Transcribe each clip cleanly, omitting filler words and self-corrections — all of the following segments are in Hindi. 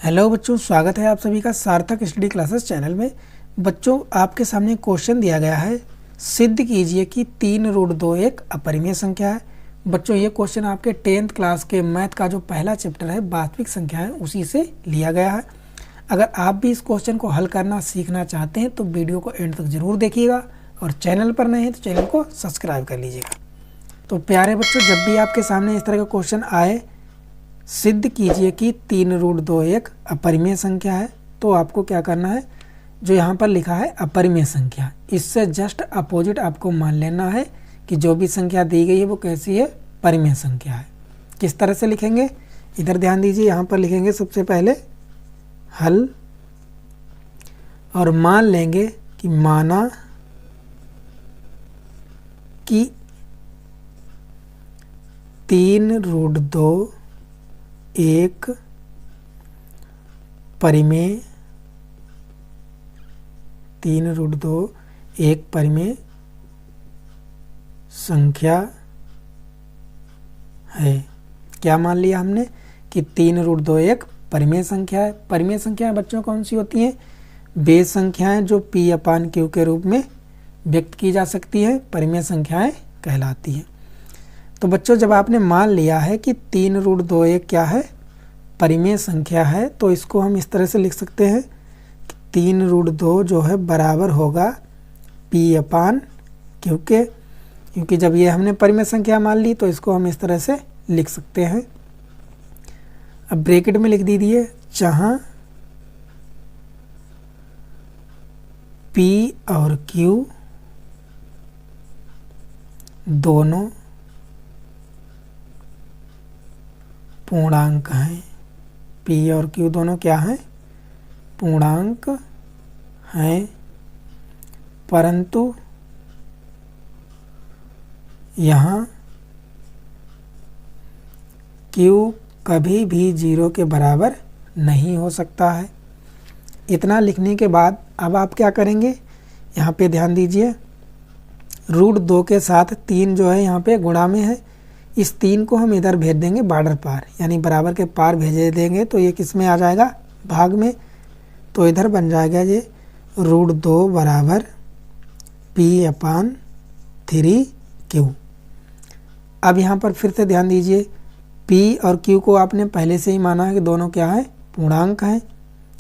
हेलो बच्चों, स्वागत है आप सभी का सार्थक स्टडी क्लासेस चैनल में। बच्चों, आपके सामने क्वेश्चन दिया गया है, सिद्ध कीजिए कि 3√2 एक अपरिमेय संख्या है। बच्चों, ये क्वेश्चन आपके 10th क्लास के मैथ का जो पहला चैप्टर है वास्तविक संख्या है उसी से लिया गया है। अगर आप भी इस क्वेश्चन को हल करना सीखना चाहते हैं तो वीडियो को एंड तक जरूर देखिएगा और चैनल पर नए हैं तो चैनल को सब्सक्राइब कर लीजिएगा। तो प्यारे बच्चों, जब भी आपके सामने इस तरह का क्वेश्चन आए, सिद्ध कीजिए कि 3√2 एक अपरिमेय संख्या है, तो आपको क्या करना है, जो यहाँ पर लिखा है अपरिमेय संख्या, इससे जस्ट अपोजिट आपको मान लेना है कि जो भी संख्या दी गई है वो कैसी है, परिमेय संख्या है। किस तरह से लिखेंगे, इधर ध्यान दीजिए। यहाँ पर लिखेंगे सबसे पहले हल और मान लेंगे कि माना कि 3√2 एक परिमेय 3√2 एक परिमेय संख्या है। क्या मान लिया हमने कि 3√2 एक परिमेय संख्या है। परिमेय संख्याएं बच्चों कौन सी होती हैं, वे संख्याएं जो P/Q के रूप में व्यक्त की जा सकती हैं, परिमेय संख्याएं कहलाती हैं। तो बच्चों, जब आपने मान लिया है कि 3√2 एक क्या है, परिमेय संख्या है, तो इसको हम इस तरह से लिख सकते हैं कि 3√2 जो है बराबर होगा P/Q के, क्योंकि जब ये हमने परिमेय संख्या मान ली तो इसको हम इस तरह से लिख सकते हैं। अब ब्रैकेट में लिख दीजिए, जहाँ P और Q दोनों पूर्णांक हैं। P और Q दोनों क्या हैं, पूर्णांक हैं, परंतु यहाँ Q कभी भी 0 के बराबर नहीं हो सकता है। इतना लिखने के बाद अब आप क्या करेंगे, यहाँ पे ध्यान दीजिए, √2 के साथ 3 जो है यहाँ पे गुणा में है, इस 3 को हम इधर भेज देंगे बॉर्डर पार, यानी बराबर के पार भेज देंगे तो ये किस में आ जाएगा, भाग में। तो इधर बन जाएगा ये √2 बराबर P/3Q। अब यहाँ पर फिर से ध्यान दीजिए, P और Q को आपने पहले से ही माना है कि दोनों क्या है, पूर्णांक हैं,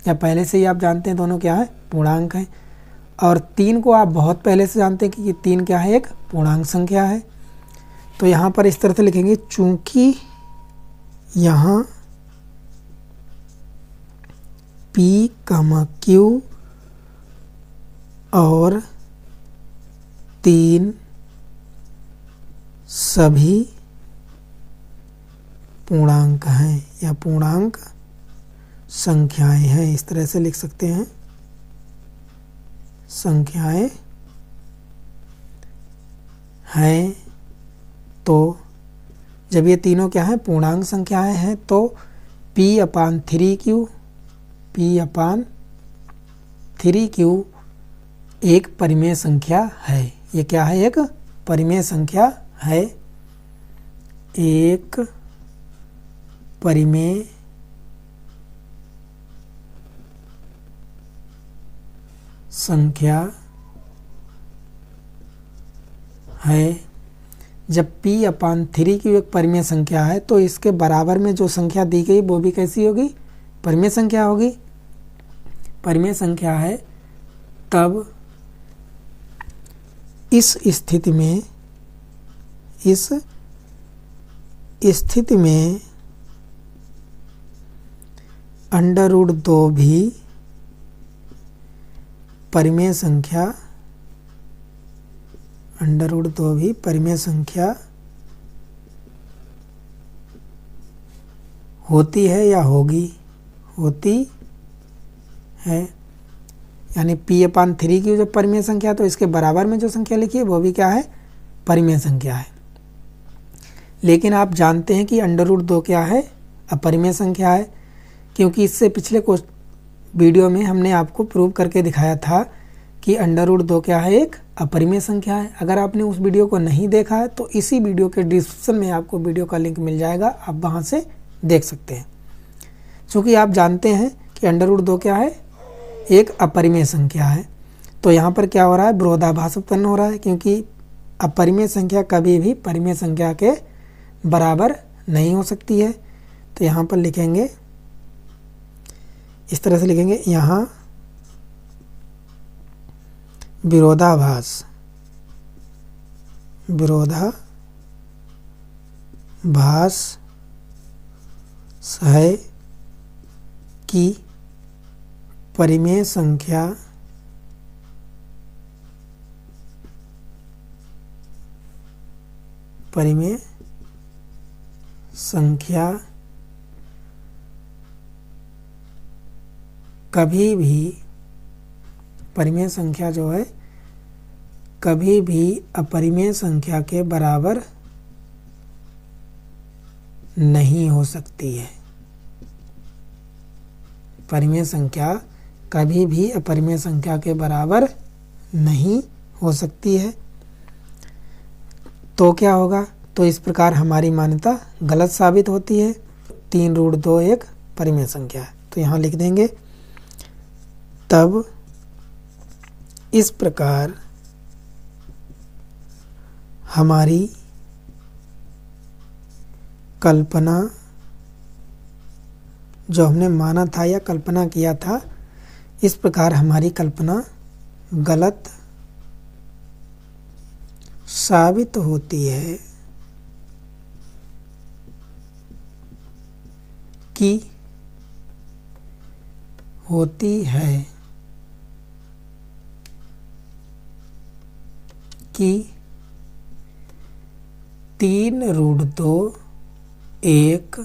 या पहले से ही आप जानते हैं दोनों क्या है, पूर्णांक हैं। और 3 को आप बहुत पहले से जानते हैं कि 3 क्या है, एक पूर्णांक संख्या है। तो यहाँ पर इस तरह से लिखेंगे, चूंकि यहाँ P/Q और 3 सभी पूर्णांक हैं या पूर्णांक संख्याएं हैं, इस तरह से लिख सकते हैं, संख्याएं हैं। तो जब ये तीनों क्या हैं, पूर्णांक संख्याएं हैं, तो P/3Q एक परिमेय संख्या है। ये क्या है, एक परिमेय संख्या है, एक परिमेय संख्या है। जब P/3Q एक परिमेय संख्या है तो इसके बराबर में जो संख्या दी गई वो भी कैसी होगी, परिमेय संख्या होगी, परिमेय संख्या है। तब इस स्थिति में √2 भी परिमेय संख्या, √2 भी परिमेय संख्या होती है या होगी, होती है। यानी P/3Q जब परिमेय संख्या तो इसके बराबर में जो संख्या लिखी है वो भी क्या है, परिमेय संख्या है। लेकिन आप जानते हैं कि √2 क्या है, अपरिमेय संख्या है, क्योंकि इससे पिछले वीडियो में हमने आपको प्रूव करके दिखाया था कि √2 क्या है, एक अपरिमेय संख्या है। अगर आपने उस वीडियो को नहीं देखा है तो इसी वीडियो के डिस्क्रिप्शन में आपको वीडियो का लिंक मिल जाएगा, आप वहाँ से देख सकते हैं। चूँकि आप जानते हैं कि अंडर रूट 2 क्या है, एक अपरिमेय संख्या है, तो यहाँ पर क्या हो रहा है, विरोधाभास उत्पन्न हो रहा है, क्योंकि अपरिमेय संख्या कभी भी परिमेय संख्या के बराबर नहीं हो सकती है। तो यहाँ पर लिखेंगे, इस तरह से लिखेंगे, यहाँ विरोधाभास है कि परिमेय संख्या कभी भी, परिमेय संख्या जो है कभी भी अपरिमेय संख्या के बराबर नहीं हो सकती है। परिमेय संख्या कभी भी अपरिमेय संख्या के बराबर नहीं हो सकती है। तो क्या होगा, तो इस प्रकार हमारी मान्यता गलत साबित होती है। 3√2 एक परिमेय संख्या है, तो यहाँ लिख देंगे, तब इस प्रकार हमारी कल्पना, जो हमने माना था या कल्पना किया था, इस प्रकार हमारी कल्पना गलत साबित होती है कि होती है कि 3√2 एक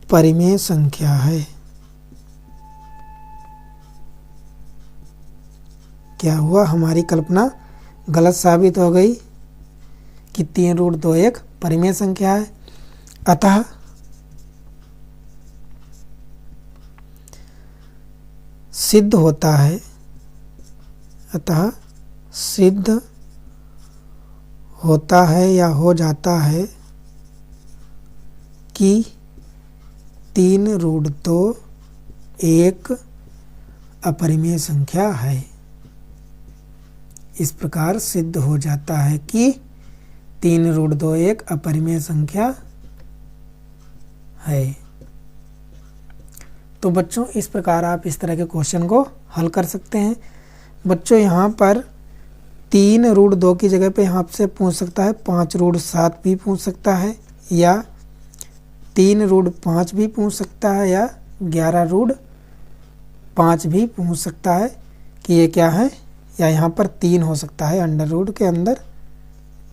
परिमेय संख्या है। क्या हुआ, हमारी कल्पना गलत साबित हो गई कि 3√2 एक परिमेय संख्या है। अतः सिद्ध होता है या हो जाता है कि 3√2 एक अपरिमेय संख्या है। इस प्रकार सिद्ध हो जाता है कि 3√2 एक अपरिमेय संख्या है। तो बच्चों, इस प्रकार आप इस तरह के क्वेश्चन को हल कर सकते हैं। बच्चों, यहाँ पर 3√2 की जगह पे यहाँ से पूछ सकता है 5√7 भी पूछ सकता है, या 3√5 भी पूछ सकता है, या 11√5 भी पूछ सकता है कि ये क्या है, या यहाँ पर 3 हो सकता है, अंडर रूट के अंदर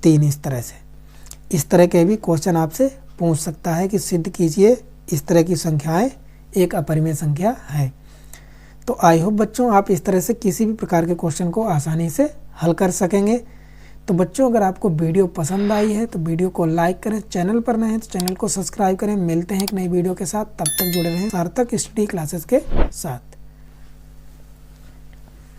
3। इस तरह के भी क्वेश्चन आपसे पूछ सकता है कि सिद्ध कीजिए इस तरह की संख्याएं एक अपरिमेय संख्या है। तो आई होप बच्चों आप इस तरह से किसी भी प्रकार के क्वेश्चन को आसानी से हल कर सकेंगे। तो बच्चों, अगर आपको वीडियो पसंद आई है तो वीडियो को लाइक करें, चैनल पर नए हैं तो चैनल को सब्सक्राइब करें। मिलते हैं एक नई वीडियो के साथ, तब तक जुड़े रहें सार्थक स्टडी क्लासेस के साथ।